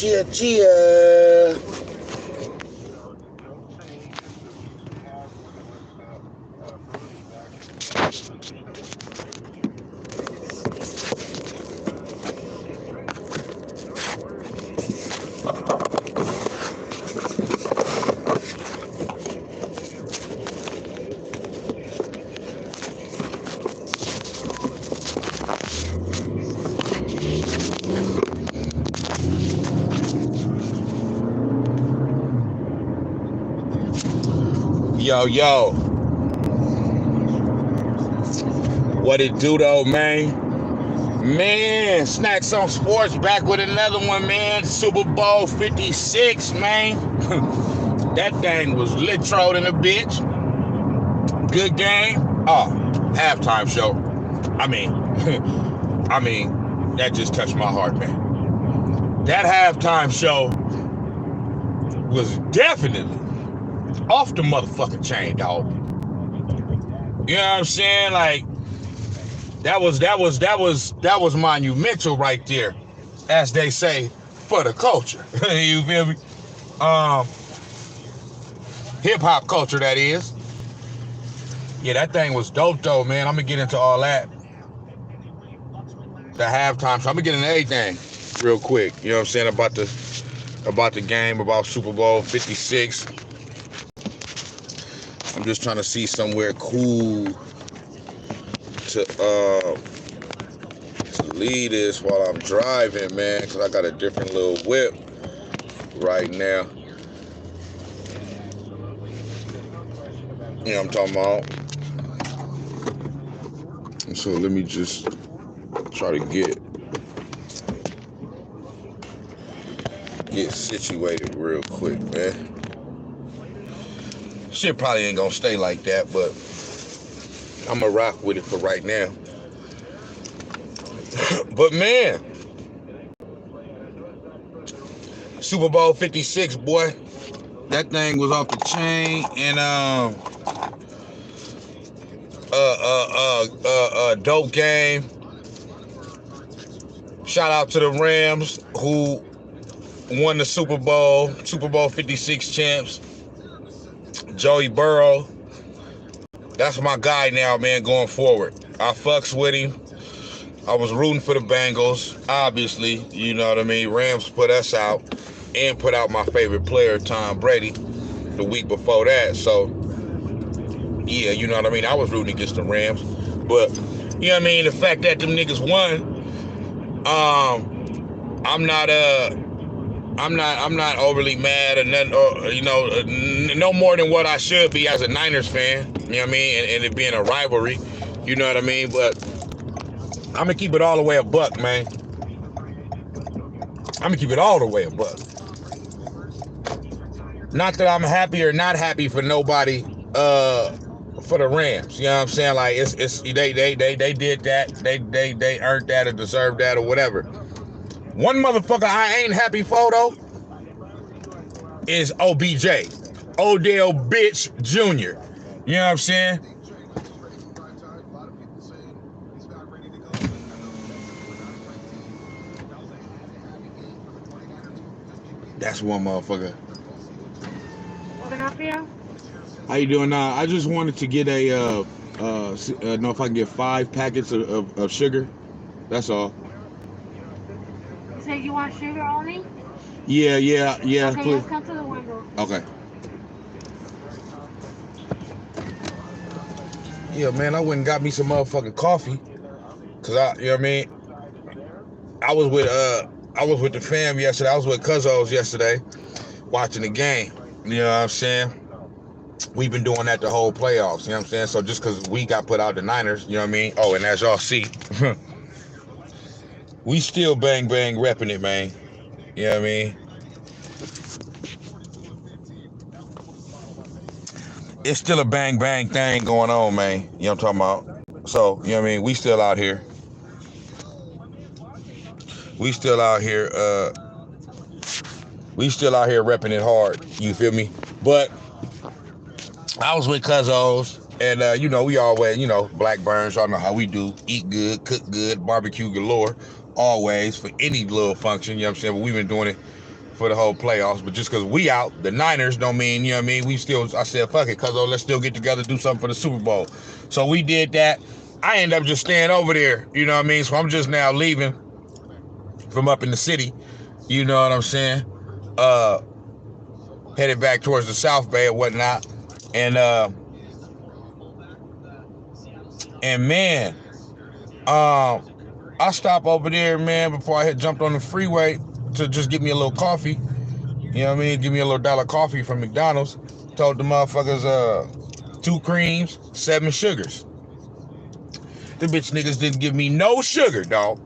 Chia. Yo. What it do though, man? Man, Snax on Sports back with another one, man. Super Bowl 56, man. That thing was litro in a bitch. Good game. Oh, halftime show. I mean, that just touched my heart, man. That halftime show was definitely off the motherfucking chain, dog. You know what I'm saying? Like, that was monumental right there, as they say, for the culture. You feel me? Hip hop culture, that is. Yeah, that thing was dope though, man. I'm gonna get into all that. The halftime show. I'm gonna get into everything real quick. You know what I'm saying about the game, about Super Bowl 56. I'm just trying to see somewhere cool to leave this while I'm driving, man, because I got a different little whip right now. You know what I'm talking about? So let me just try to get situated real quick, man. Shit probably ain't gonna stay like that, but I'm gonna rock with it for right now. But man, Super Bowl 56, boy, that thing was off the chain, and dope game. Shout out to the Rams who won the Super Bowl 56 champs. Joey Burrow, that's my guy now, man, going forward. I fucks with him. I was rooting for the Bengals, obviously, you know what I mean. Rams put us out and put out my favorite player, Tom Brady, the week before that. So, yeah, you know what I mean. I was rooting against the Rams. But, you know what I mean, the fact that them niggas won, I'm not overly mad or nothing, or, you know, no more than what I should be as a Niners fan, you know what I mean, and it being a rivalry, you know what I mean, but I'm gonna keep it all the way a buck, man. I'm gonna keep it all the way a buck. Not that I'm happy or not happy for nobody, for the Rams, you know what I'm saying, like, it's they did that, they earned that or deserved that or whatever. One motherfucker I ain't happy for, though, is OBJ. Odell Bitch Jr. You know what I'm saying? That's one motherfucker. What can I help you? How you doing now? I just wanted to get know if I can get 5 packets of sugar. That's all. You say you want sugar only? Yeah. Okay, please. let's come to the window. Okay. Yeah, man, I went and got me some motherfucking coffee. Cause you know what I mean? I was with the fam yesterday. I was with Cuzzos yesterday watching the game. You know what I'm saying? We've been doing that the whole playoffs, you know what I'm saying? So just because we got put out the Niners, you know what I mean? Oh, and as y'all see, we still bang repping it, man. You know what I mean? It's still a bang thing going on, man. You know what I'm talking about? So, you know what I mean? We still out here. We still out here repping it hard. You feel me? But I was with Cuzzos, and you know, we always, you know, black burns, y'all know how we do. Eat good, cook good, barbecue galore, always, for any little function, you know what I'm saying? But we've been doing it for the whole playoffs, but just because we out, the Niners don't mean, you know what I mean, we still, I said, fuck it, cuz let's still get together, do something for the Super Bowl. So we did that. I ended up just staying over there, you know what I mean? So I'm just now leaving from up in the city, you know what I'm saying? Headed back towards the South Bay or whatnot. And man, I stopped over there, man, before I had jumped on the freeway to just get me a little coffee. You know what I mean? Give me a little dollar coffee from McDonald's. Told the motherfuckers, 2 creams, 7 sugars. The bitch niggas didn't give me no sugar, dog.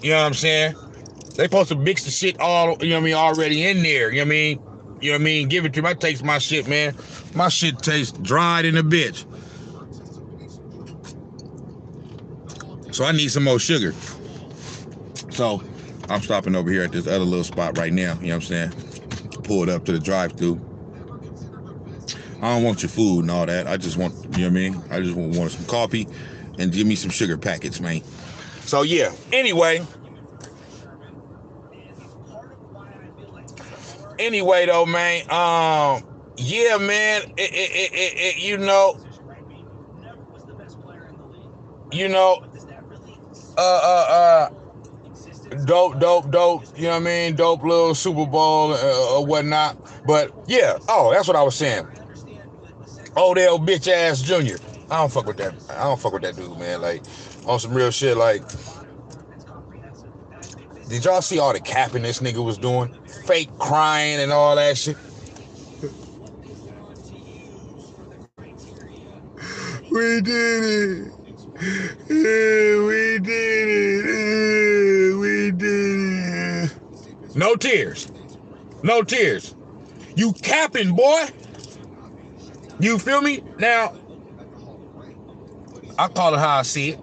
You know what I'm saying? They supposed to mix the shit all, you know what I mean, already in there. You know what I mean? You know what I mean? Give it to me. I taste my shit, man. My shit tastes dried in a bitch. So I need some more sugar. So I'm stopping over here at this other little spot right now. You know what I'm saying? Pulled up to the drive-thru. I don't want your food and all that. I just want, you know what I mean? I just want some coffee and give me some sugar packets, man. So yeah. Anyway though, man. Yeah, man. Dope, you know what I mean? Dope little Super Bowl or whatnot. But yeah, that's what I was saying. Odell bitch ass Jr. I don't fuck with that. I don't fuck with that dude, man. Like, on some real shit, like, did y'all see all the capping this nigga was doing? Fake crying and all that shit. We did it. Yeah, we did it. We did it. No tears. No tears. You capping, boy. You feel me? Now, I call it how I see it.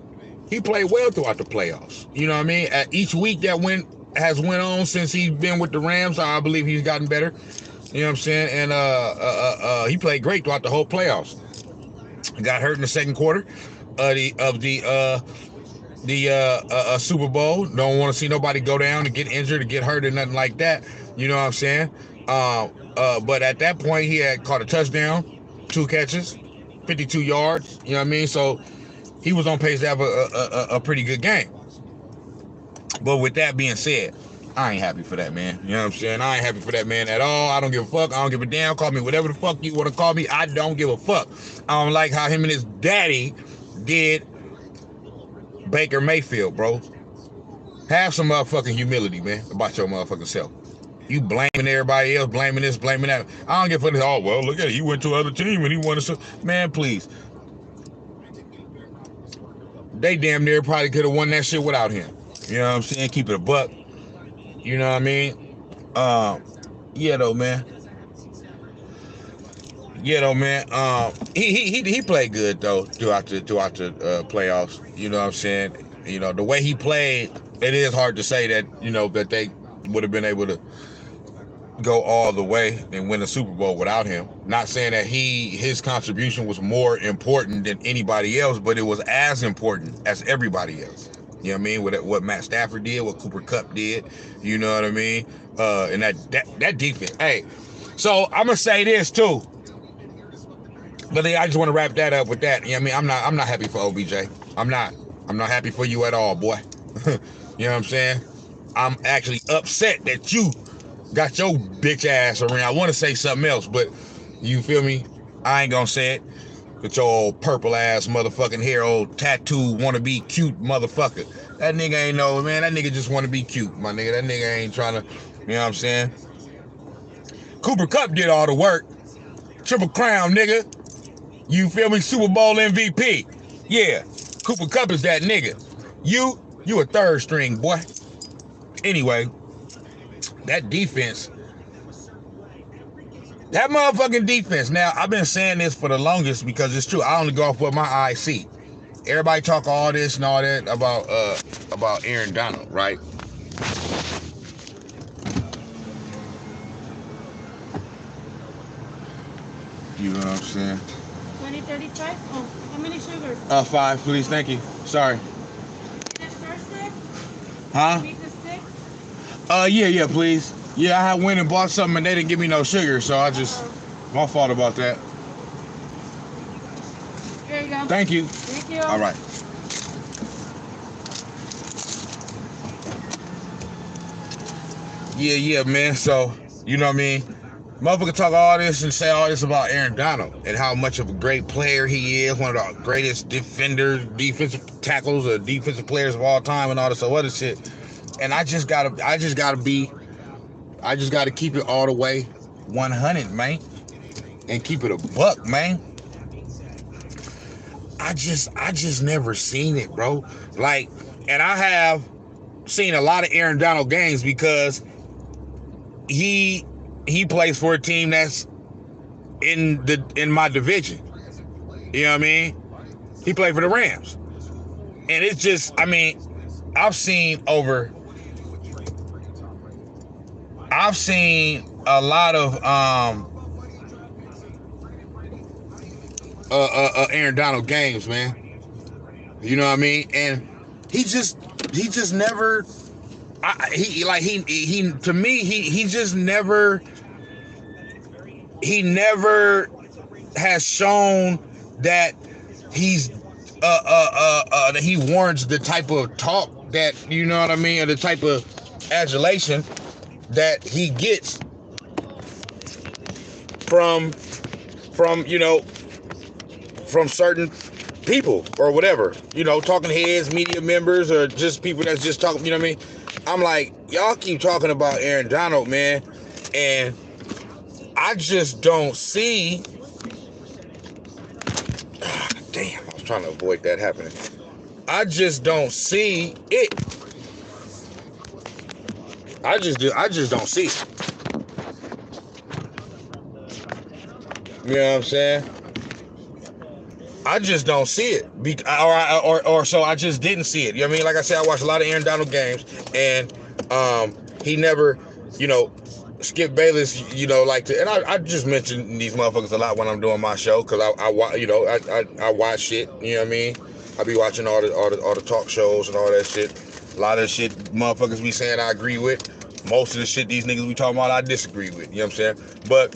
He played well throughout the playoffs. You know what I mean? At each week that has went on since he's been with the Rams, I believe he's gotten better. You know what I'm saying? And he played great throughout the whole playoffs. Got hurt in the second quarter of the Super Bowl. Don't want to see nobody go down and get injured or get hurt or nothing like that. You know what I'm saying? But at that point, he had caught a touchdown, 2 catches, 52 yards. You know what I mean? So he was on pace to have a pretty good game. But with that being said, I ain't happy for that, man. You know what I'm saying? I ain't happy for that man at all. I don't give a fuck. I don't give a damn. Call me whatever the fuck you want to call me. I don't give a fuck. I don't like how him and his daddy did Baker Mayfield, bro. Have some motherfucking humility, man, about your motherfucking self. You blaming everybody else, blaming this, blaming that. I don't give a fuck. Oh, well, look at it. He went to another team and he won. Man, please. They damn near probably could have won that shit without him. You know what I'm saying? Keep it a buck. You know what I mean? Yeah, though, man. He played good though throughout the playoffs. You know what I'm saying? You know, the way he played, it is hard to say that, you know, that they would have been able to go all the way and win a Super Bowl without him. Not saying that his contribution was more important than anybody else, but it was as important as everybody else. You know what I mean? What Matt Stafford did, what Cooper Kupp did, you know what I mean? And that defense. Hey, so I'm gonna say this too. But I just want to wrap that up with that. You know what I mean? I'm not happy for OBJ. I'm not happy for you at all, boy. You know what I'm saying? I'm actually upset that you got your bitch ass around. I want to say something else, but you feel me? I ain't gonna say it. With your old purple ass motherfucking hair, old tattoo, wanna be cute motherfucker. That nigga ain't no, man. That nigga just wanna be cute, my nigga. That nigga ain't trying to, you know what I'm saying? Cooper Kupp did all the work. Triple Crown, nigga. You feel me? Super Bowl MVP. Yeah. Cooper Kupp is that nigga. You a third string, boy. Anyway, that defense. That motherfucking defense. Now, I've been saying this for the longest because it's true. I only go off what my eyes see. Everybody talk all this and all that about Aaron Donald, right? You know what I'm saying? 2035? Oh, how many sugars? 5, please. Thank you. Sorry. Need a stir stick? Huh? Need the stick? Yeah, please. Yeah, I went and bought something and they didn't give me no sugar, so my fault about that. Here you go. Thank you. Thank you. All right. Yeah, man. So, you know what I mean? Motherfucker talk all this and say all this about Aaron Donald and how much of a great player he is, one of the greatest defenders, defensive tackles, or defensive players of all time, and all this other shit. And I just gotta keep it all the way 100, man, and keep it a buck, man. I just never seen it, bro. Like, and I have seen a lot of Aaron Donald games because he plays for a team that's in my division. You know what I mean? He played for the Rams. And it's just, I mean, I've seen a lot of Aaron Donald games, man. You know what I mean? And he just never he never has shown that he's that he warrants the type of talk that, you know what I mean, or the type of adulation that he gets from certain people or whatever, talking heads, media members, or just people that's just talking, you know what I mean? I'm like, y'all keep talking about Aaron Donald, man, and I just don't see. Damn, I was trying to avoid that happening. I just don't see it. I just don't see it. You know what I'm saying? I just don't see it. Or so I just didn't see it. You know what I mean? Like I said, I watched a lot of Aaron Donald games, and he never, Skip Bayless, like to, and I just mention these motherfuckers a lot when I'm doing my show, because I watch shit. You know what I mean? I be watching all the talk shows and all that shit. A lot of the shit motherfuckers be saying I agree with. Most of the shit these niggas we talking about I disagree with. You know what I'm saying? But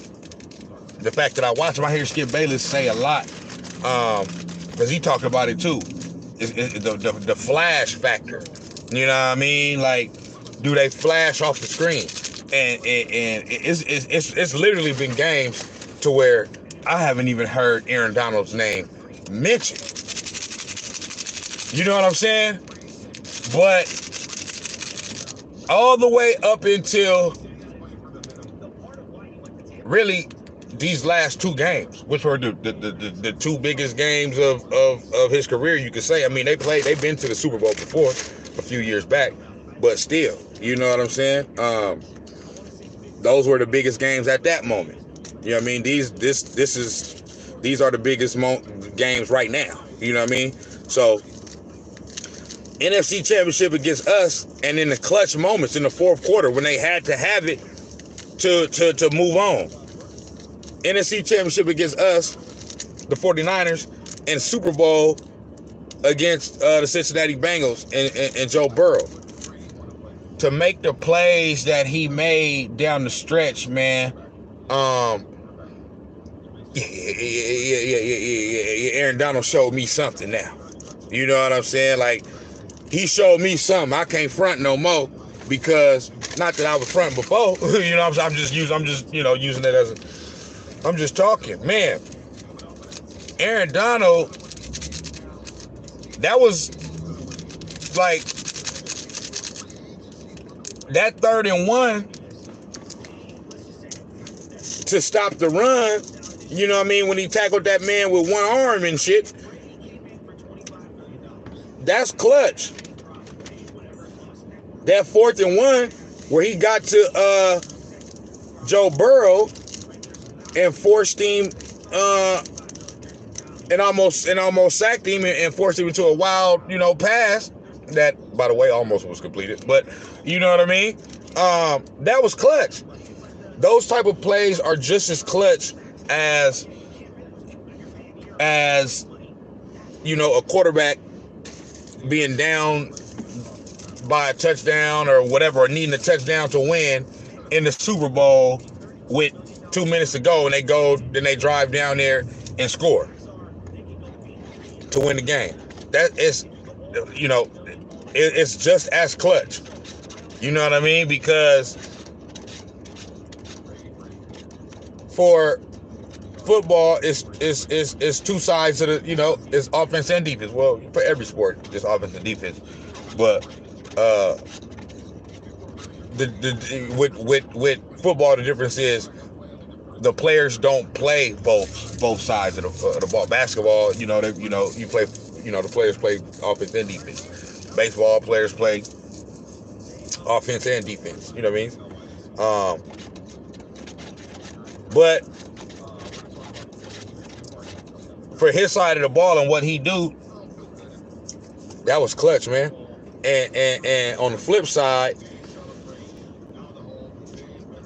the fact that I watch them, I hear Skip Bayless say a lot, because he talked about it too. The flash factor. You know what I mean? Like, do they flash off the screen? And it's literally been games to where I haven't even heard Aaron Donald's name mentioned. You know what I'm saying? But all the way up until really these last two games, which were the two biggest games of his career, you could say. I mean, they've been to the Super Bowl before a few years back, but still, you know what I'm saying? Those were the biggest games at that moment. You know what I mean? These are the biggest games right now. You know what I mean? So NFC Championship against us, and in the clutch moments in the fourth quarter when they had to have it to move on. NFC Championship against us, the 49ers, and Super Bowl against the Cincinnati Bengals and Joe Burrow. To make the plays that he made down the stretch, man, Aaron Donald showed me something now. You know what I'm saying? Like, he showed me something. I can't front no more, because not that I was fronting before. You know what I'm saying? I'm just using it as I'm just talking. Man, Aaron Donald, that was like that 3rd and 1 to stop the run. You know what I mean? When he tackled that man with one arm and shit. That's clutch. That 4th and 1 where he got to Joe Burrow and forced him and almost sacked him and forced him into a wild, pass that, by the way, almost was completed. But you know what I mean? That was clutch. Those type of plays are just as clutch as a quarterback being down by a touchdown or whatever, or needing a touchdown to win, in the Super Bowl with 2 minutes to go, and then they drive down there and score to win the game. That is, it's just as clutch. You know what I mean? Because for football, it's two sides of the, it's offense and defense. Well, for every sport, it's offense and defense. But with football, the difference is the players don't play both sides of the ball. Basketball, you play, the players play offense and defense. Baseball players play offense and defense. You know what I mean? But for his side of the ball and what he do, that was clutch, man. And on the flip side,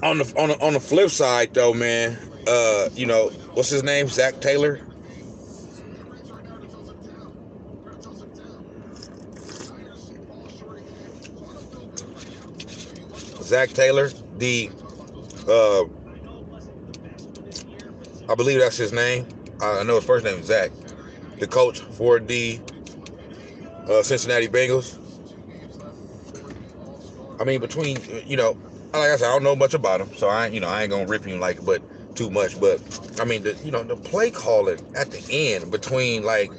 on the flip side though, man, what's his name? Zach Taylor. Zach Taylor, I believe that's his name. I know his first name is Zach. The coach for the Cincinnati Bengals. I mean, between, like I said, I don't know much about him, so I ain't gonna rip him too much. But I mean, the play calling at the end between like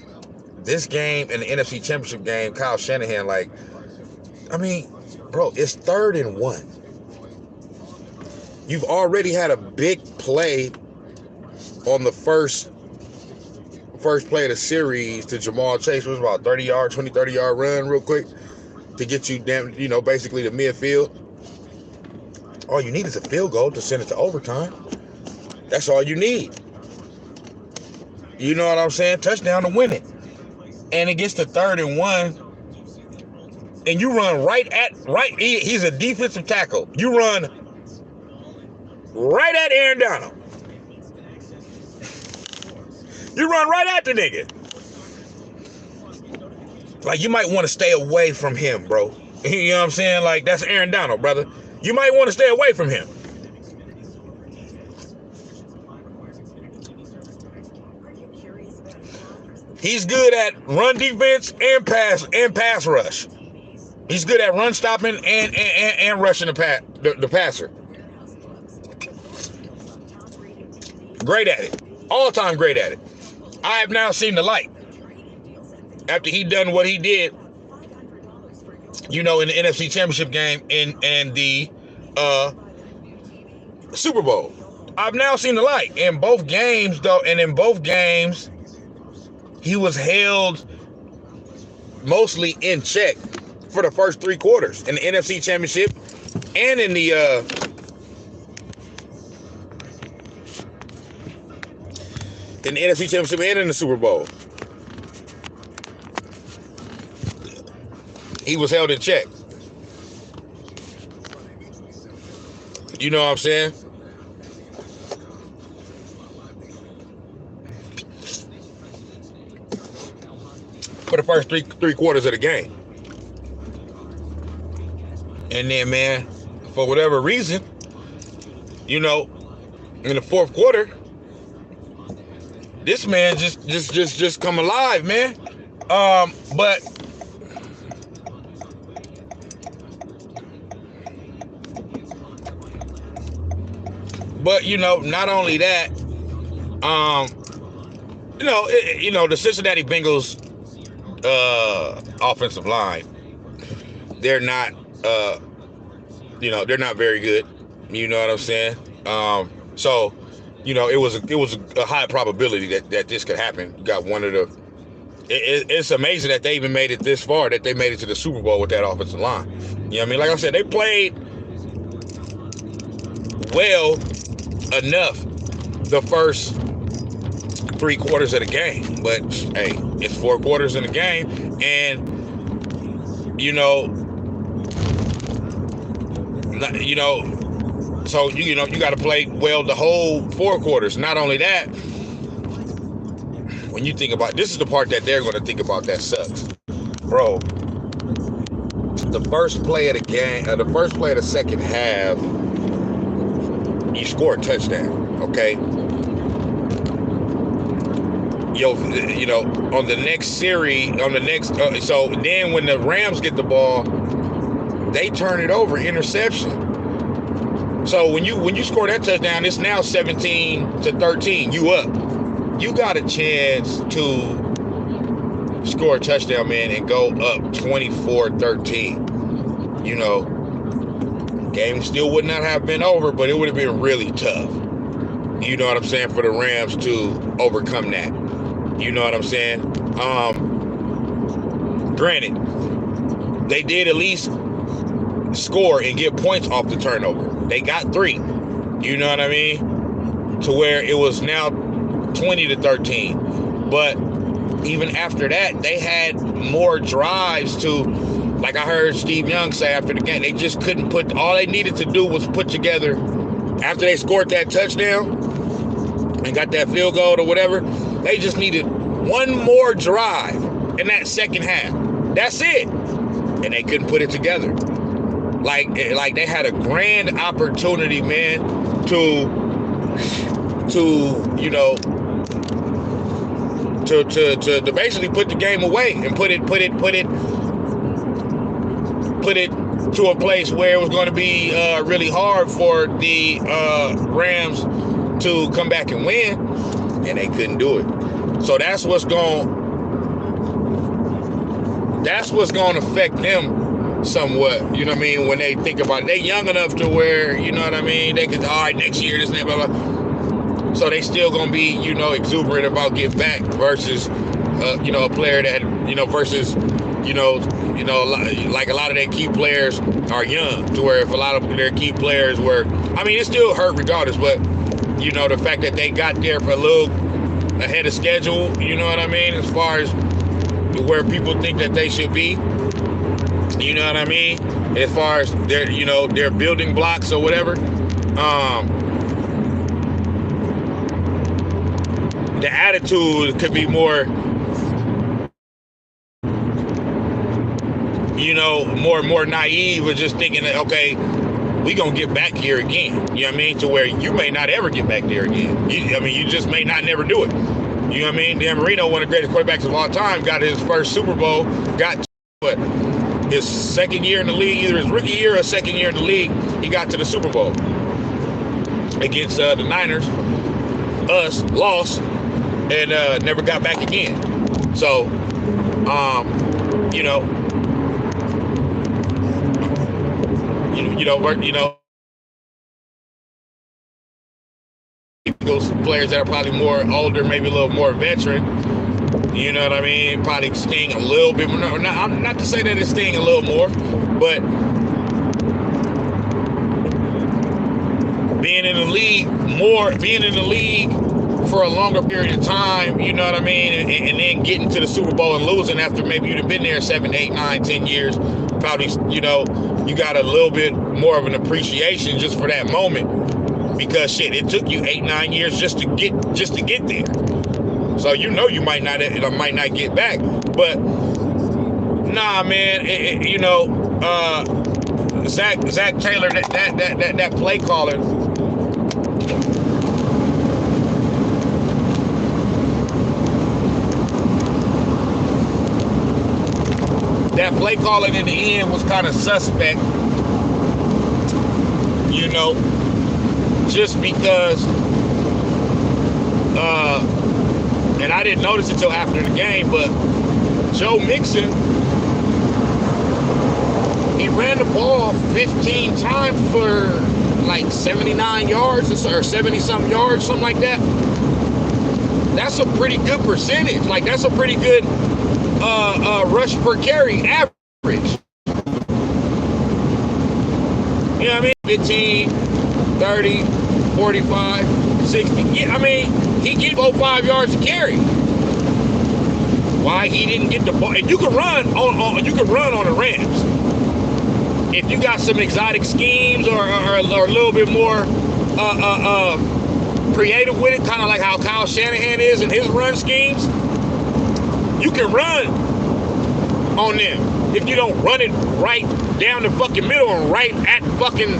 this game and the NFC Championship game, Kyle Shanahan, I mean, bro, it's 3rd and 1. You've already had a big play on the first play of the series to Jamal Chase. It was about 30 yard run real quick to get you basically to midfield. All you need is a field goal to send it to overtime. That's all you need. You know what I'm saying? Touchdown to win it. And it gets to 3rd and 1. And you run he's a defensive tackle. You run right at Aaron Donald. You run right at the nigga. Like, you might want to stay away from him, bro. You know what I'm saying? Like, that's Aaron Donald, brother. You might want to stay away from him. He's good at run defense and pass rush. He's good at run stopping and rushing the passer. Great at it. All-time great at it. I have now seen the light. After he done what he did, in the NFC Championship game and the Super Bowl. I've now seen the light. In both games, though, and in both games, he was held mostly in check for the first 3 quarters in the NFC Championship and in the NFC Championship and in the Super Bowl. He was held in check. You know what I'm saying? For the first three quarters of the game. And then, man, for whatever reason, in the 4th quarter, this man just come alive, man. But not only that, the Cincinnati Bengals offensive line, they're not they're not very good. You know what I'm saying? So it was a high probability that this could happen. You got one of the. It's amazing that they even made it this far. That they made it to the Super Bowl with that offensive line. You know what I mean? Like I said, they played well enough the first 3 quarters of the game, but hey, it's 4 quarters in the game, and so you got to play well the whole 4 quarters. Not only that, when you think about this, is the part that they're going to think about that sucks, bro. The first play of the game, the first play of the second half, You score a touchdown, okay? On the next series, so then when the Rams get the ball, they turn it over, interception. So when you score that touchdown, it's now 17-13. You up. You got a chance to score a touchdown, man, and go up 24-13. Game still would not have been over, but it would have been really tough. You know what I'm saying? For the Rams to overcome that. You know what I'm saying? Granted, they did at least score and get points off the turnover. They got 3. You know what I mean? To where it was now 20-13. But even after that, they had more drives to, like I heard Steve Young say after the game, they just couldn't all they needed to do was put together, after they scored that touchdown and got that field goal or whatever, they just needed one more drive in that second half. That's it. And they couldn't put it together. Like they had a grand opportunity, man, to basically put the game away and put it to a place where it was going to be really hard for the Rams to come back and win, and they couldn't do it. So that's what's going to affect them somewhat, you know what I mean, when they think about it. They young enough to where, you know what I mean, they could, all right, next year, this and that, blah, blah. So they still going to be, exuberant about getting back versus, a player that, versus, like a lot of their key players are young, to where if a lot of their key players were, I mean, it still hurt regardless, but, the fact that they got there for a little ahead of schedule, you know what I mean, as far as where people think that they should be, you know what I mean, as far as their, their building blocks or whatever, the attitude could be more, more naive, or just thinking that, okay, we gonna get back here again. You know what I mean? To where you may not ever get back there again. You just may not never do it. You know what I mean? Dan Marino, one of the greatest quarterbacks of all time, got his first Super Bowl, but his second year in the league, either his rookie year or second year in the league, he got to the Super Bowl against the Niners. Us lost and never got back again. So, those players that are probably more older, maybe a little more veteran, you know what I mean, probably sting a little bit more. Not to say that it's sting a little more, but being in the league for a longer period of time, you know what I mean, and then getting to the Super Bowl and losing after maybe you'd have been there 7, 8, 9, 10 years, probably, you got a little bit more of an appreciation just for that moment, because shit, it took you 8, 9 years just to get there. So you might not get back, but nah, man, Zach Taylor, that play caller. That play calling in the end was kind of suspect, just because, and I didn't notice until after the game, but Joe Mixon, he ran the ball 15 times for like 79 yards or 70-something yards, something like that. That's a pretty good percentage. Like, that's a pretty good rush per carry average. You know what I mean? 15, 30, 45, 60. Yeah, I mean, he gets 5 yards to carry. Why he didn't get the ball? And you can run on the Rams if you got some exotic schemes or a little bit more creative with it, kind of like how Kyle Shanahan is in his run schemes. You can run on them if you don't run it right down the fucking middle and right at fucking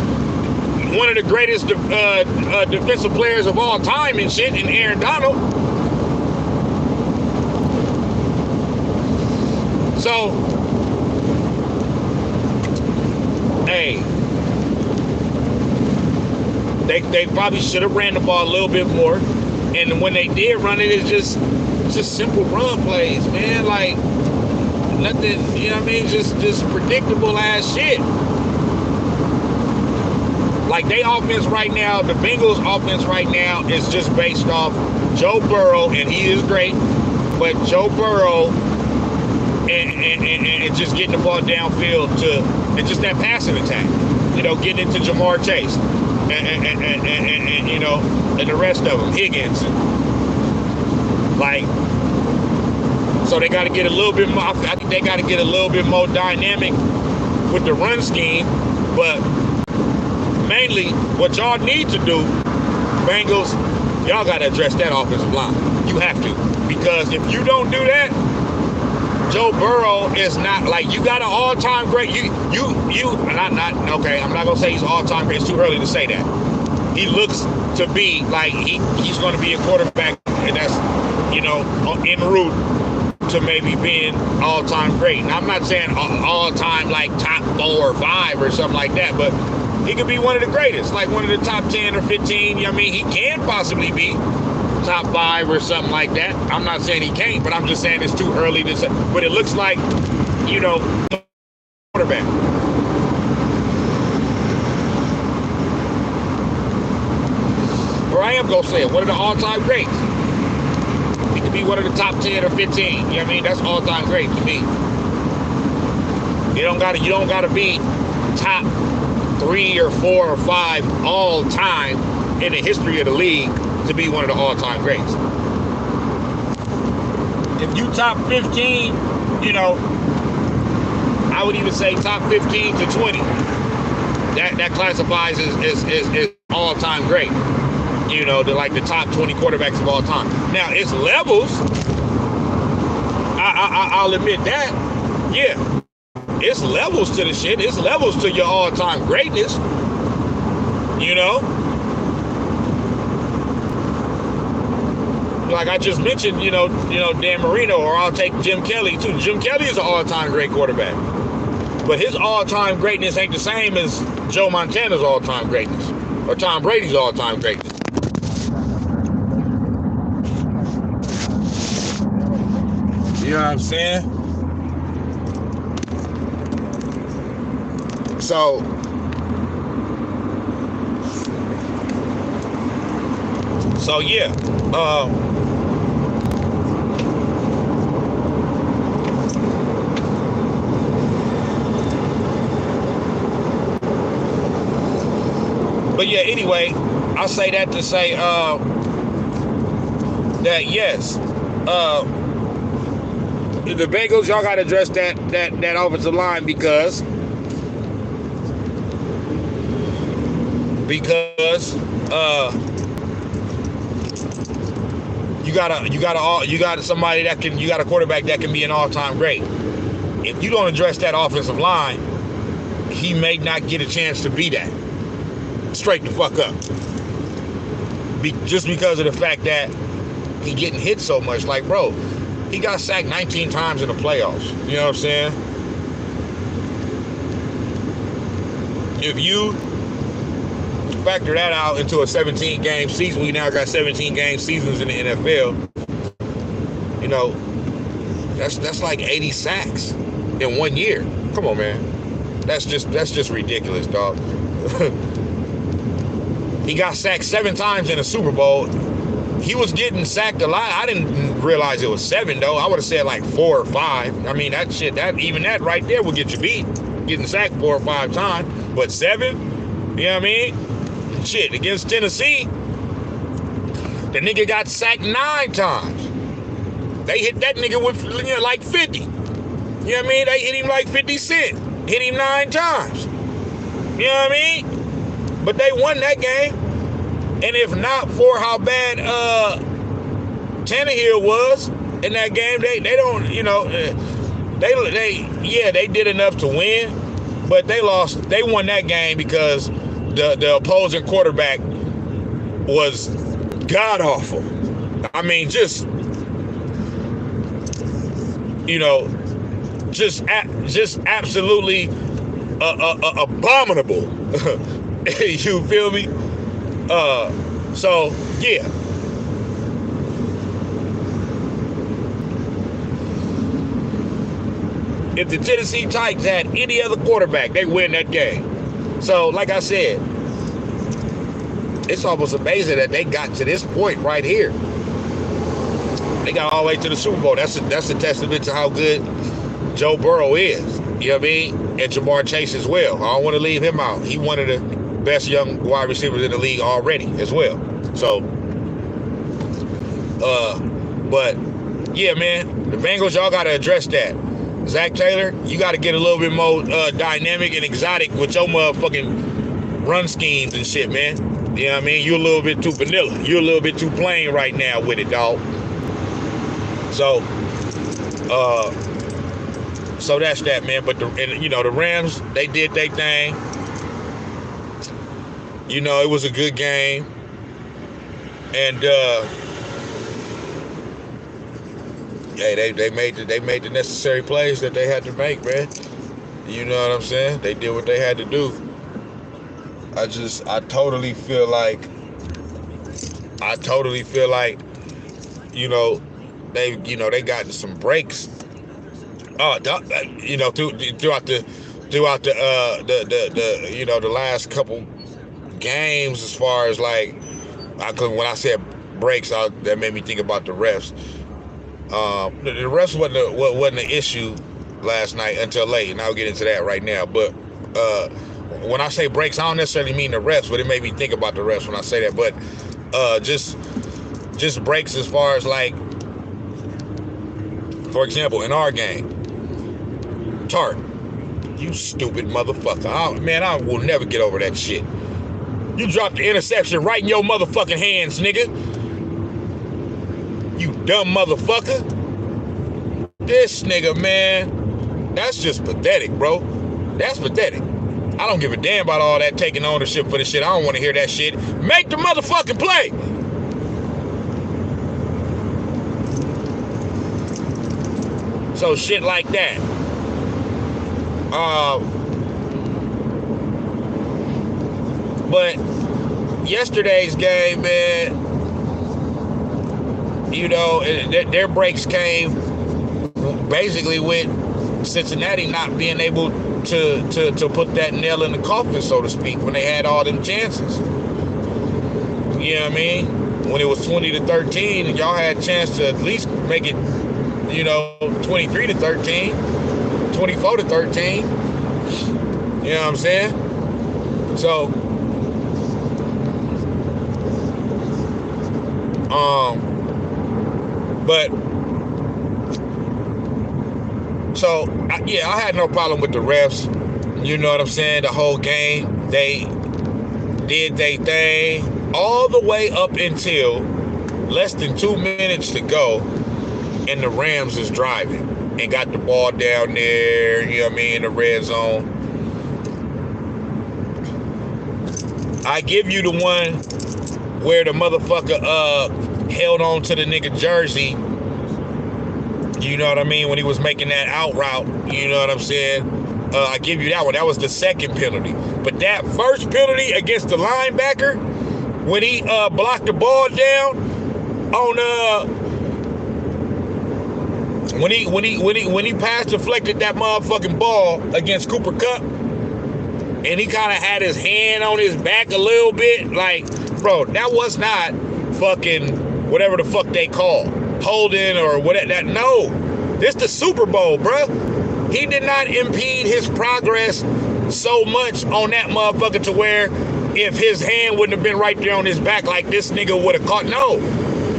one of the greatest defensive players of all time and shit, and Aaron Donald. So, hey, they probably should have ran the ball a little bit more. And when they did run it, it's just simple run plays, man. Like, nothing, you know what I mean? Just predictable ass shit. Like, they offense right now, the Bengals offense right now is just based off Joe Burrow, and he is great, but Joe Burrow and just getting the ball downfield and just that passing attack, you know, getting into Jamar Chase and you know, and the rest of them, Higgins. Like, so they got to get a little bit more, I think they got to get a little bit more dynamic with the run scheme, but mainly what y'all need to do, Bengals, y'all got to address that offensive line. You have to, because if you don't do that, Joe Burrow is not, like, you got an all-time great, okay, I'm not going to say he's all-time great, it's too early to say that. He looks to be like he's going to be a quarterback, and that's, you know, en route to maybe being all-time great. And I'm not saying all-time, like, top 4 or 5 or something like that, but he could be one of the greatest, like one of the top 10 or 15. I mean, he can possibly be top 5 or something like that. I'm not saying he can't, but I'm just saying it's too early to say. But it looks like, you know, quarterback. Or I am going to say it, one of the all-time greats. He could be one of the top 10 or 15. You know what I mean? That's all-time great to me. You don't gotta be top 3 or 4 or 5 all-time in the history of the league to be one of the all-time greats. If you top 15, you know, I would even say top 15 to 20. That classifies as all-time great. You know, like the top 20 quarterbacks of all time. Now, it's levels. I'll admit that. Yeah. It's levels to the shit. It's levels to your all-time greatness. You know? Like I just mentioned, you know, Dan Marino, or I'll take Jim Kelly too. Jim Kelly is an all-time great quarterback. But his all-time greatness ain't the same as Joe Montana's all-time greatness or Tom Brady's all-time greatness. You know what I'm saying? So, yeah. But yeah, anyway, I'll say that to say that yes, the Bengals, y'all got to address that offensive line because you got somebody that can, you got a quarterback that can be an all-time great. If you don't address that offensive line, he may not get a chance to be that. Straight the fuck up. Just because of the fact that he getting hit so much. Like, bro, he got sacked 19 times in the playoffs. You know what I'm saying? If you factor that out into a 17-game season, we now got 17-game seasons in the NFL. You know, that's like 80 sacks in 1 year. Come on, man. That's just ridiculous, dog. He got sacked 7 times in a Super Bowl. He was getting sacked a lot. I didn't realize it was 7 though. I would have said like 4 or 5. I mean, that right there will get you beat. Getting sacked 4 or 5 times. But 7, you know what I mean? Shit, against Tennessee, the nigga got sacked 9 times. They hit that nigga with, you know, like 50. You know what I mean? They hit him like 50 Cent. Hit him 9 times. You know what I mean? But they won that game. And if not for how bad Tannehill was in that game, they don't, you know, they did enough to win, but they lost. They won that game because the opposing quarterback was god awful. I mean, just absolutely abominable. You feel me? So yeah. If the Tennessee Titans had any other quarterback, they win that game. So, like I said, it's almost amazing that they got to this point right here. They got all the way to the Super Bowl. That's a testament to how good Joe Burrow is. You know what I mean? And Jamar Chase as well. I don't want to leave him out. He's one of the best young wide receivers in the league already as well. So, but yeah, man, the Bengals, y'all got to address that. Zach Taylor, you got to get a little bit more dynamic and exotic with your motherfucking run schemes and shit, man. You know what I mean? You're a little bit too vanilla. You're a little bit too plain right now with it, dog. So that's that, man. But the Rams, they did their thing. It was a good game, and hey, they made the necessary plays that they had to make, man. You know what I'm saying? They did what they had to do. I totally feel like they got some breaks. Throughout the last couple games, as far as like, when I said breaks, that made me think about the refs. The refs wasn't an issue last night until late, and I'll get into that right now. But when I say breaks, I don't necessarily mean the refs, but it made me think about the refs when I say that. But just breaks as far as like, for example, in our game, Tart, you stupid motherfucker. I will never get over that shit. You dropped the interception right in your motherfucking hands, nigga. You dumb motherfucker. This nigga, man, that's just pathetic, bro. That's pathetic. I don't give a damn about all that taking ownership for the shit. I don't want to hear that shit. Make the motherfucking play. So shit like that. But yesterday's game, man, their breaks came basically with Cincinnati not being able to put that nail in the coffin, so to speak, when they had all them chances. You know what I mean? When it was 20-13, and y'all had a chance to at least make it, 23-13, 24-13. You know what I'm saying? So, I had no problem with the refs. You know what I'm saying? The whole game, they did their thing all the way up until less than 2 minutes to go, and the Rams is driving and got the ball down there, you know what I mean, in the red zone. I give you the one where the motherfucker held on to the nigga jersey, you know what I mean, when he was making that out route, you know what I'm saying? I give you that one. That was the second penalty. But that first penalty against the linebacker, when he blocked the ball down on when he pass deflected that motherfucking ball against Cooper Kupp, and he kind of had his hand on his back a little bit, like, bro, that was not fucking whatever the fuck they call holding or whatever. That, no, this the Super Bowl, bro. He did not impede his progress so much on that motherfucker to where if his hand wouldn't have been right there on his back, like this nigga would have caught. No,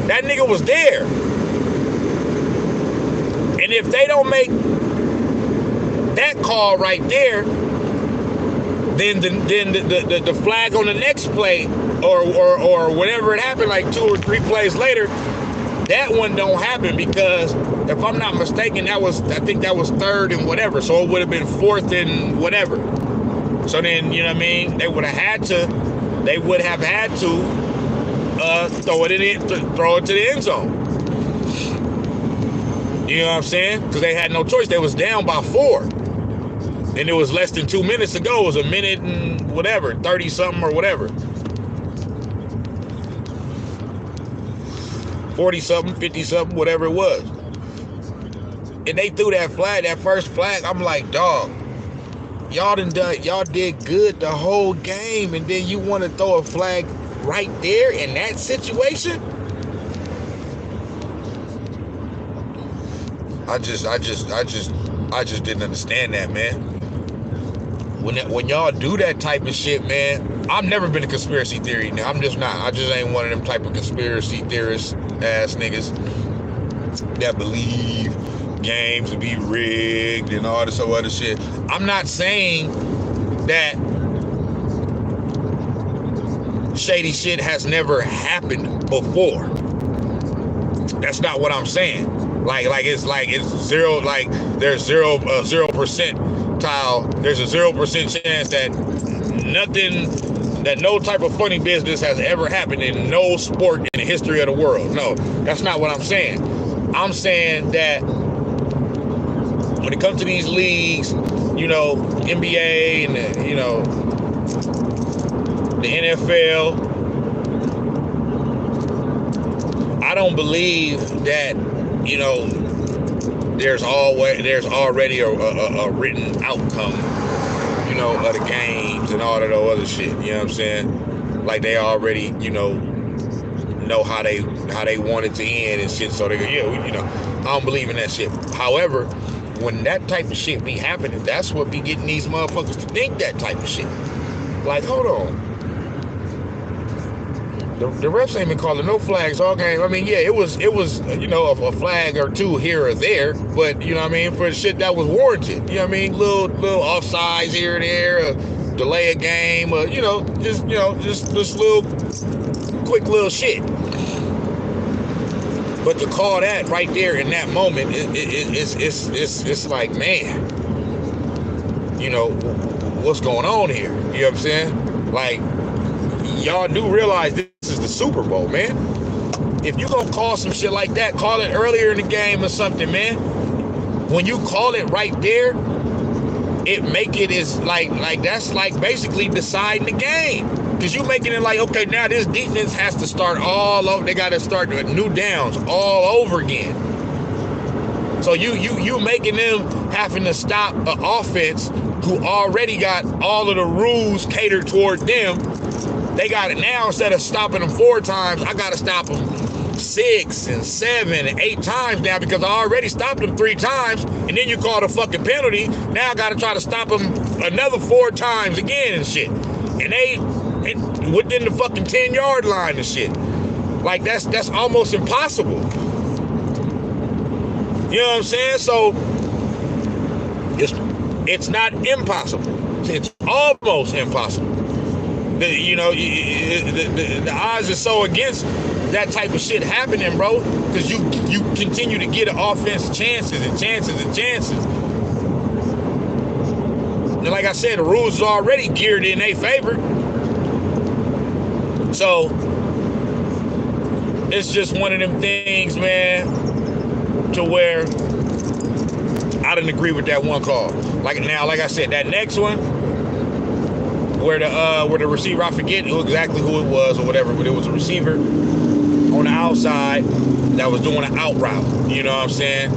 that nigga was there. And if they don't make that call right there, then the flag on the next play or whatever it happened, like 2 or 3 plays later, that one don't happen, because if I'm not mistaken, I think that was 3rd and whatever, so it would have been 4th and whatever. So then, you know what I mean? They would have had to throw it to the end zone. You know what I'm saying? Because they had no choice. They was down by 4. And it was less than 2 minutes to go. It was a minute and whatever, 30 something or whatever. 40 something, 50 something, whatever it was. And they threw that flag, that first flag. I'm like, dog, y'all did good the whole game, and then you want to throw a flag right there in that situation? I just didn't understand that, man. When y'all do that type of shit, man, I've never been a conspiracy theory. Now, I'm just not. I just ain't one of them type of conspiracy theorist ass niggas that believe games to be rigged and all this other shit. I'm not saying that shady shit has never happened before. That's not what I'm saying. Like it's zero. Like there's 0%. There's a 0% chance that no type of funny business has ever happened in no sport in the history of the world. No, that's not what I'm saying. I'm saying that when it comes to these leagues, you know, NBA and the NFL, I don't believe that, you know, there's already a written outcome, you know, of the games and all of the other shit. You know what I'm saying? Like they already, you know how they want it to end and shit. So they go, yeah, you know, I don't believe in that shit. However, when that type of shit be happening, that's what be getting these motherfuckers to think that type of shit. Like, hold on. The refs ain't been calling no flags all game. I mean, yeah, it was you know, a flag or two here or there, but you know what I mean, for shit that was warranted. You know what I mean, little offsides here and there, delay a game, just little quick little shit. But to call that right there in that moment, it's like, man, you know, what's going on here? You know what I'm saying? Like, y'all do realize this is the Super Bowl, man. If you gonna call some shit like that, call it earlier in the game or something, man. When you call it right there, it make it is like that's like basically deciding the game. Because you making it like, okay, now this defense has to start all over. They got to start new downs all over again. So you making them having to stop an offense who already got all of the rules catered toward them. They got it now. Instead of stopping them 4 times, I got to stop them 6 and 7 and 8 times now, because I already stopped them 3 times, and then you call the fucking penalty. Now I got to try to stop them another 4 times again and shit. And they within the fucking 10-yard line and shit. Like that's almost impossible. You know what I'm saying? So it's not impossible. It's almost impossible. The odds are so against that type of shit happening, bro, because you continue to get offense chances and chances and chances. And like I said, the rules is already geared in their favor. So it's just one of them things, man, to where I didn't agree with that one call. Like I said, that next one, where the receiver, I forget exactly who it was or whatever, but it was a receiver on the outside that was doing an out route. You know what I'm saying?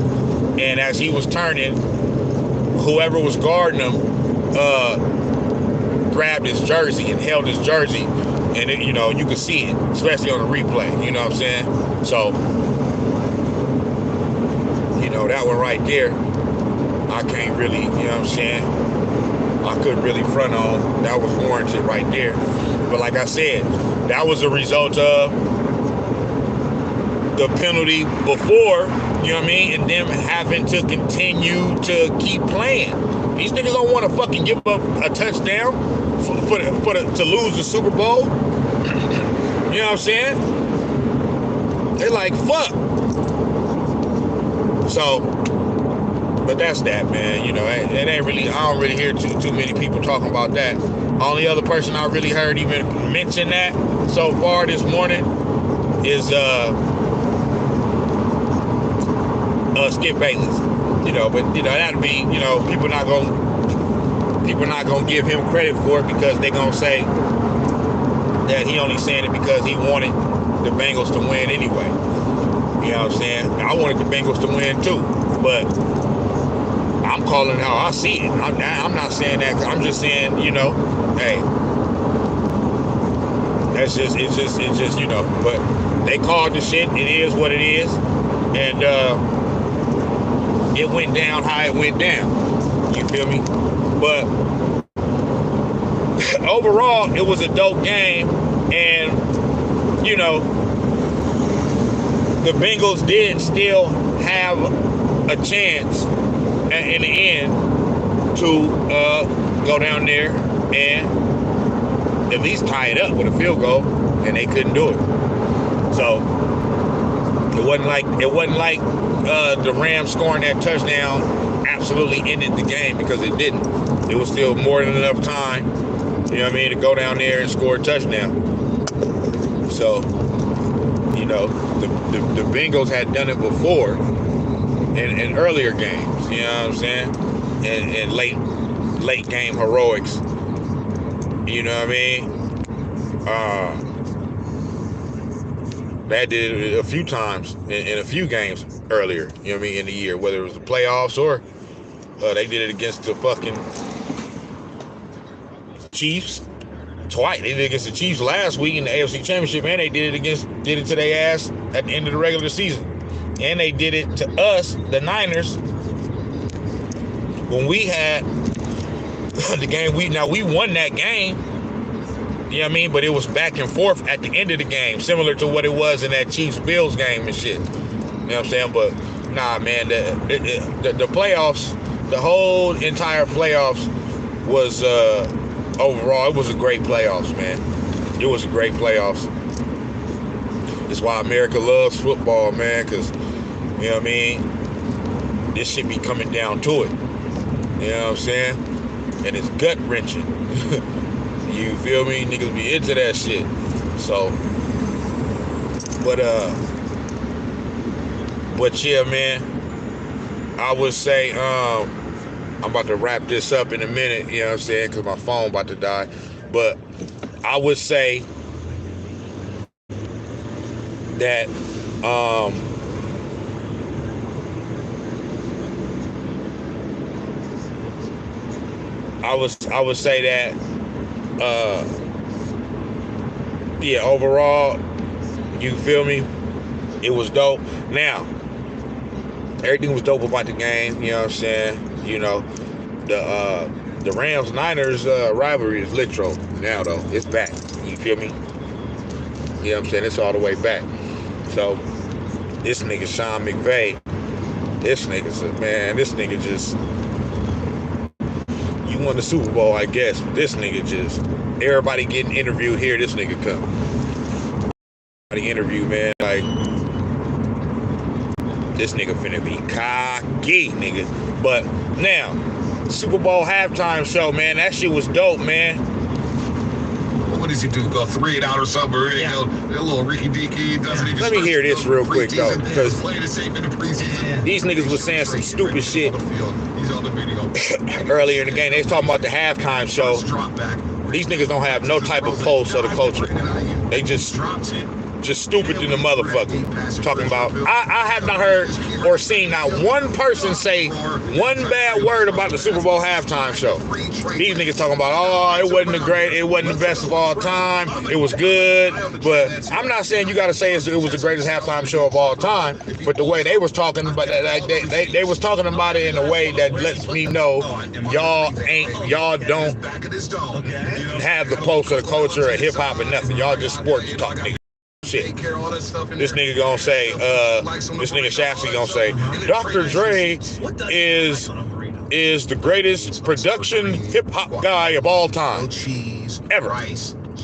And as he was turning, whoever was guarding him grabbed his jersey and held his jersey. And it, you know, you can see it, especially on the replay. You know what I'm saying? So, you know, that one right there, I can't really, you know what I'm saying? I couldn't really front on. That was warranted right there. But like I said, that was a result of the penalty before, you know what I mean? And them having to continue to keep playing. These niggas don't want to fucking give up a touchdown to lose the Super Bowl. You know what I'm saying? They're like, fuck. So, But that's that, man. You know, it ain't really. I don't really hear too many people talking about that. Only other person I really heard even mention that so far this morning is Skip Bayless. You know, but you know that'd be, you know, people not gonna give him credit for it because they gonna say that he only saying it because he wanted the Bengals to win anyway. You know what I'm saying? I wanted the Bengals to win too, but I'm calling how I see it. I'm not saying that. I'm just saying, you know, hey, it's just, you know. But they called the shit. It is what it is, and it went down how it went down. You feel me? But overall, it was a dope game, and you know, the Bengals did still have a chance in the end to go down there and at least tie it up with a field goal, and they couldn't do it. So it wasn't like the Rams scoring that touchdown absolutely ended the game, because it didn't. It was still more than enough time, you know what I mean, to go down there and score a touchdown. So, you know, the Bengals had done it before in earlier games, you know what I'm saying? And late game heroics. You know what I mean? They did it a few times in a few games earlier, you know what I mean, in the year, whether it was the playoffs or they did it against the fucking Chiefs twice. They did it against the Chiefs last week in the AFC Championship, and they did it to their ass at the end of the regular season. And they did it to us, the Niners, when we had the game. We won that game, you know what I mean, but it was back and forth at the end of the game, similar to what it was in that Chiefs-Bills game and shit. You know what I'm saying? But nah, man, the playoffs, the whole entire playoffs was overall, it was a great playoffs, man. It was a great playoffs. That's why America loves football, man, because, you know what I mean, this shit be coming down to it. You know what I'm saying? And it's gut-wrenching. You feel me? Niggas be into that shit. So, but yeah, man, I would say, I'm about to wrap this up in a minute, you know what I'm saying, because my phone about to die. But I would say that I would say that yeah, overall, you feel me, it was dope. Now, everything was dope about the game, you know what I'm saying? You know, the Rams-Niners rivalry is litro now, though. It's back. You feel me? You know what I'm saying? It's all the way back. So, this nigga Sean McVay, this nigga just, you won the Super Bowl, I guess. This nigga just, everybody getting interviewed here, this nigga come. The interview, man, like, this nigga finna be cocky, nigga. But now, Super Bowl halftime show, man, that shit was dope, man. What does he do? Go 3 it out or something? Or, you know, a little Ricky Deaky doesn't even. Let me hear this real quick though, because these niggas was saying some stupid shit earlier in the game. They was talking about the halftime show. These niggas don't have no type of pulse of the culture. They just stupid in the motherfucker. Talking about, I have not heard or seen not one person say one bad word about the Super Bowl halftime show. These niggas talking about, oh, it wasn't the best of all time. It was good, but I'm not saying you got to say it was the greatest halftime show of all time. But the way they was talking about that, they was talking about it in a way that lets me know y'all don't have the pulse of the culture of hip hop and nothing. Y'all just sports talk, nigga. Shit. This nigga gonna say, this nigga Shafty gonna say, Dr. Dre is the greatest production hip hop guy of all time ever.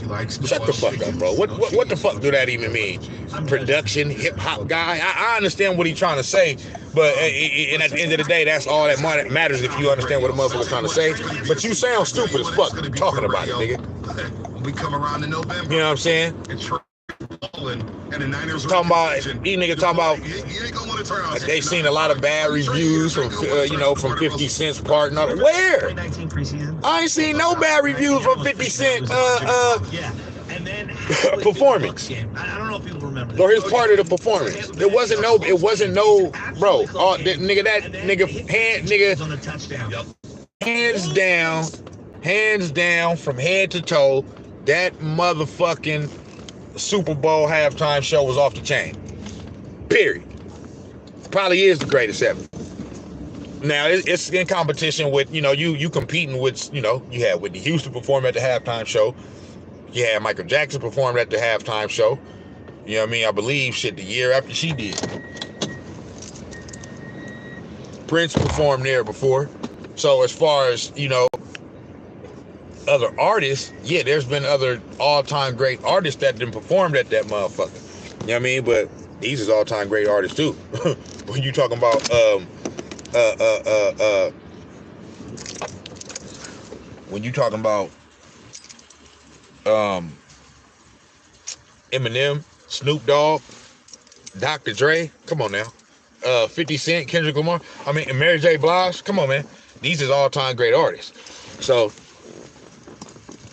likes Shut the fuck up, bro. What the fuck do that even mean? Production, hip hop guy. I understand what he's trying to say, but and at the end of the day, that's all that matters if you understand what a motherfucker's trying to say. But you sound stupid as fuck talking about it, nigga. When we come around in November, You know what I'm saying? And the Niners Talking about these niggas talking about you ain't gonna want to turn on. they seen a lot of bad reviews from from 50 Cent's part and all that. Where? 2019 preseason. I ain't seen no bad reviews from 50 Cent Yeah. And then performance. I don't know if people remember Or his part of the performance. It wasn't no, bro. That nigga, on the touchdown. hands down from head to toe, that motherfucking Super Bowl halftime show was off the chain. Period. Probably is the greatest ever. Now it's in competition with, you competing with, you had Whitney Houston perform at the halftime show. You had Michael Jackson perform at the halftime show. You know what I mean? I believe the year after she did. Prince performed there before. So as far as, other artists, yeah, there's been other all-time great artists that didn't perform at that motherfucker. You know what I mean? But these is all-time great artists too. When you talking about Eminem, Snoop Dogg, Dr. Dre, come on now. 50 Cent, Kendrick Lamar, and Mary J. Blige, come on, man. These is all-time great artists.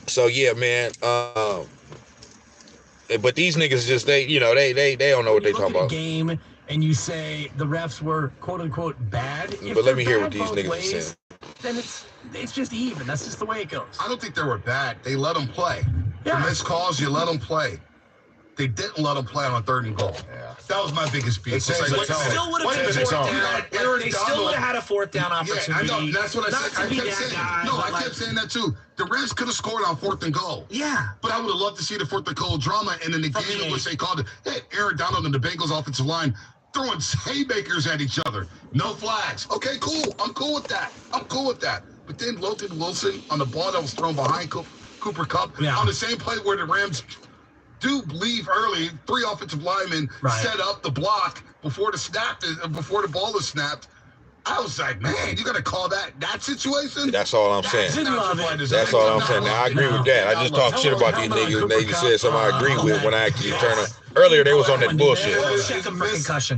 So yeah, man. But these niggas just they don't know what they talking about. Game and you say the refs were quote unquote bad. But let me hear what these niggas are saying. Then it's just even. That's just the way it goes. I don't think they were bad. They let them play. Yeah. For missed calls, you let them play. They didn't let them play on 3rd and goal. Yeah. That was my biggest beef. They still would have had a 4th down opportunity. Yeah, I know. That's what I said. I kept saying. I kept saying that too. The refs could have scored on 4th and goal. Yeah. But I would have loved to see the 4th and goal drama, and in the game in which they called it, Aaron Donald and the Bengals offensive line throwing haymakers at each other. No flags. Okay, cool. I'm cool with that. But then Logan Wilson on the ball that was thrown behind Cooper Kupp on the same play where the Rams do leave early, 3 offensive linemen set up the block before the ball is snapped. I was like, man, you got to call that situation? That's all I'm saying. That's all I'm saying. Now, I agree with that. I just talked shit about these niggas, and they just said something I agree with when I actually turn up. Earlier, they was on that bullshit.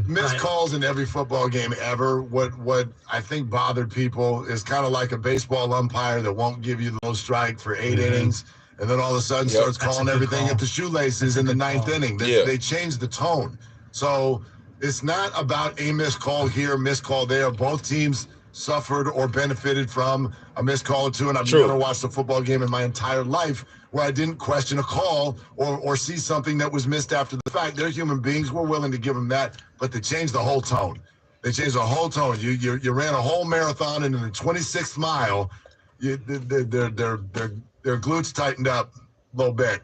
Missed calls in every football game ever. What I think bothered people is kind of like a baseball umpire that won't give you no strike for 8 innings, and then all of a sudden starts calling everything at the shoelaces in the 9th inning. They changed the tone. So it's not about a missed call here, missed call there. Both teams suffered or benefited from a missed call or two, and I've never watched a football game in my entire life where I didn't question a call or see something that was missed after the fact. They're human beings. We're willing to give them that, but they changed the whole tone. They changed the whole tone. You ran a whole marathon, and in the 26th mile, their glutes tightened up a little bit,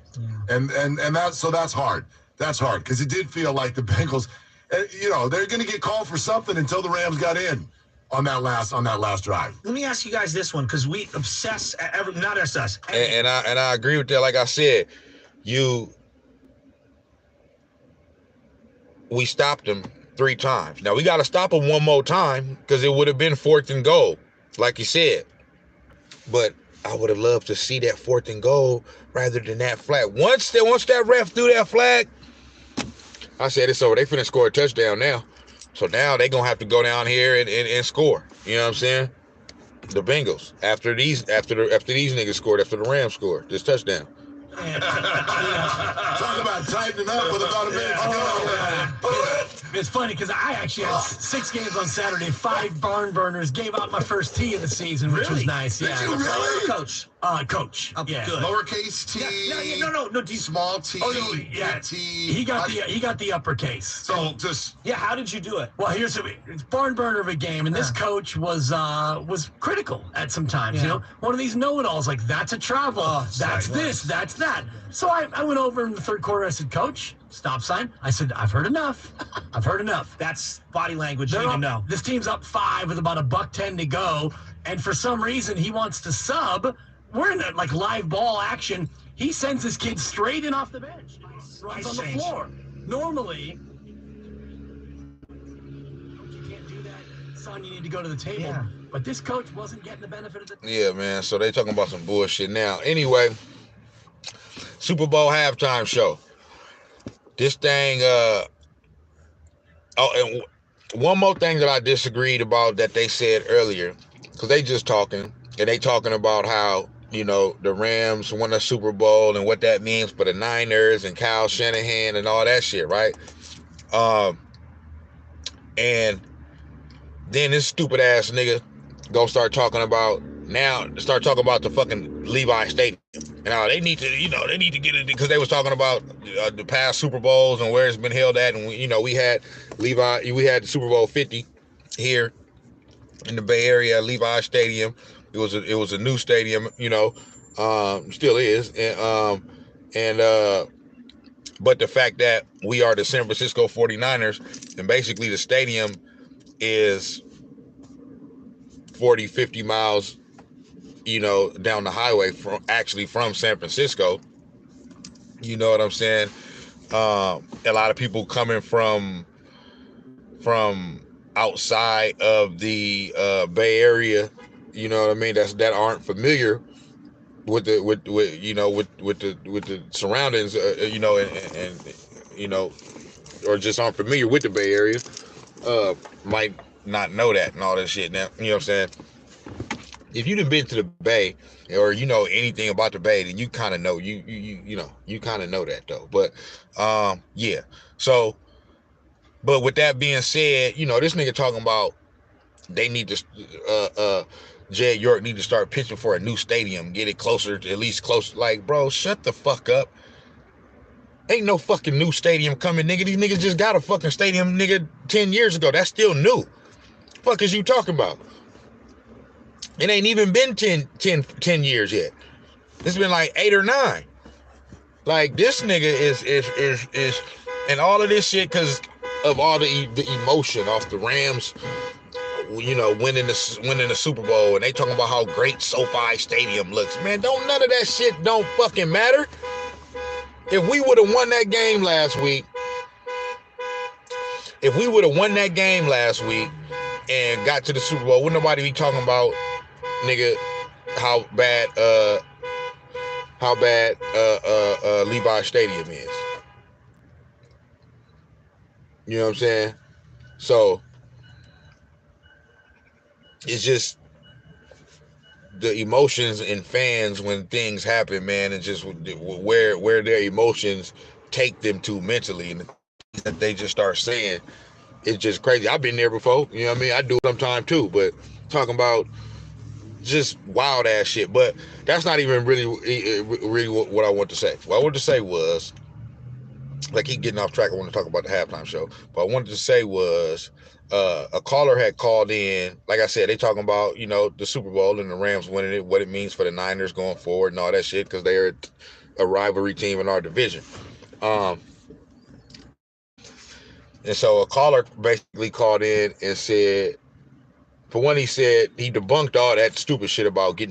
and that's hard. That's hard because it did feel like the Bengals, they're going to get called for something until the Rams got in on that last drive. Let me ask you guys this one, because we obsess, not us. And I agree with that. Like I said, we stopped them 3 times. Now we got to stop them one more time because it would have been 4th and goal, like you said. But I would have loved to see that 4th and goal rather than that flag. Once that ref threw that flag, I said it's over. They finna score a touchdown now. So now they gonna have to go down here and score. You know what I'm saying? The Bengals after these niggas scored, after the Rams scored this touchdown. Talk about tightening up with about a minute to go. It's funny because I actually had 6 games on Saturday, 5 barn burners, gave out my first tee of the season, which was nice. Did you really? Coach. Coach. Yeah. Good. Lowercase t. No. Small t. Oh, no, yeah. T. He got the uppercase. So just. Yeah. How did you do it? Well, it's barn burner of a game, and this coach was critical at some times. One of these know-it-alls, like that's a travel, that's that. So I went over in the 3rd quarter. I said, Coach, stop sign. I said, I've heard enough. That's body language. You need to know. This team's up 5 with about $1:10 to go, and for some reason he wants to sub. We're in like live ball action. He sends his kid straight in off the bench. Runs on the floor. Normally, you can't do that. Son, you need to go to the table. Yeah. But this coach wasn't getting the benefit of the... Yeah, man. So they talking about some bullshit now. Anyway, Super Bowl halftime show. This thing, oh, and one more thing that I disagreed about that they said earlier, because they just talking, and they talking about how, you know, the Rams won a Super Bowl and what that means for the Niners and Kyle Shanahan and all that shit, right? And then this stupid ass nigga go start talking about the fucking Levi Stadium. Now they need to, you know, they need to get it, because they was talking about the past Super Bowls and where it's been held at, and we had the Super Bowl 50 here in the Bay Area, Levi Stadium. It was a new stadium, you know, still is, but the fact that we are the San Francisco 49ers, and basically the stadium is 40, 50 miles, you know, down the highway from San Francisco. You know what I'm saying? A lot of people coming from outside of the Bay Area, you know what I mean, that aren't familiar with the surroundings, you know, and you know, or just aren't familiar with the Bay Area, might not know that and all that shit. Now, you know what I'm saying? If you've been to the Bay, or you know anything about the Bay, then you kind of know, you kind of know that though. But yeah. So, but with that being said, you know, this nigga talking about they need to Jed York need to start pitching for a new stadium, get it closer, at least close. Like, bro, shut the fuck up. Ain't no fucking new stadium coming, nigga. These niggas just got a fucking stadium, nigga, 10 years ago. That's still new. Fuck is you talking about? It ain't even been 10 years yet. It's been like 8 or 9. Like, this nigga is and all of this shit because of all the emotion off the Rams, you know, winning the Super Bowl, and they talking about how great SoFi Stadium looks. Man, none of that shit don't fucking matter. If we would have won that game last week, and got to the Super Bowl, wouldn't nobody be talking about, nigga, how bad Levi Stadium is. You know what I'm saying? So it's just the emotions in fans when things happen, man, and just where their emotions take them to mentally, and that they just start saying, it's just crazy. I've been there before, you know what I mean? I do it sometimes too, but talking about just wild ass shit. But that's not even really what I want to say. What I wanted to say was, like, keep getting off track. I want to talk about the halftime show, but I wanted to say was, a caller had called in. Like I said, they talking about, you know, the Super Bowl and the Rams winning it, what it means for the Niners going forward and all that shit, because they're a rivalry team in our division. And so a caller basically called in and said, for one, he said he debunked all that stupid shit about getting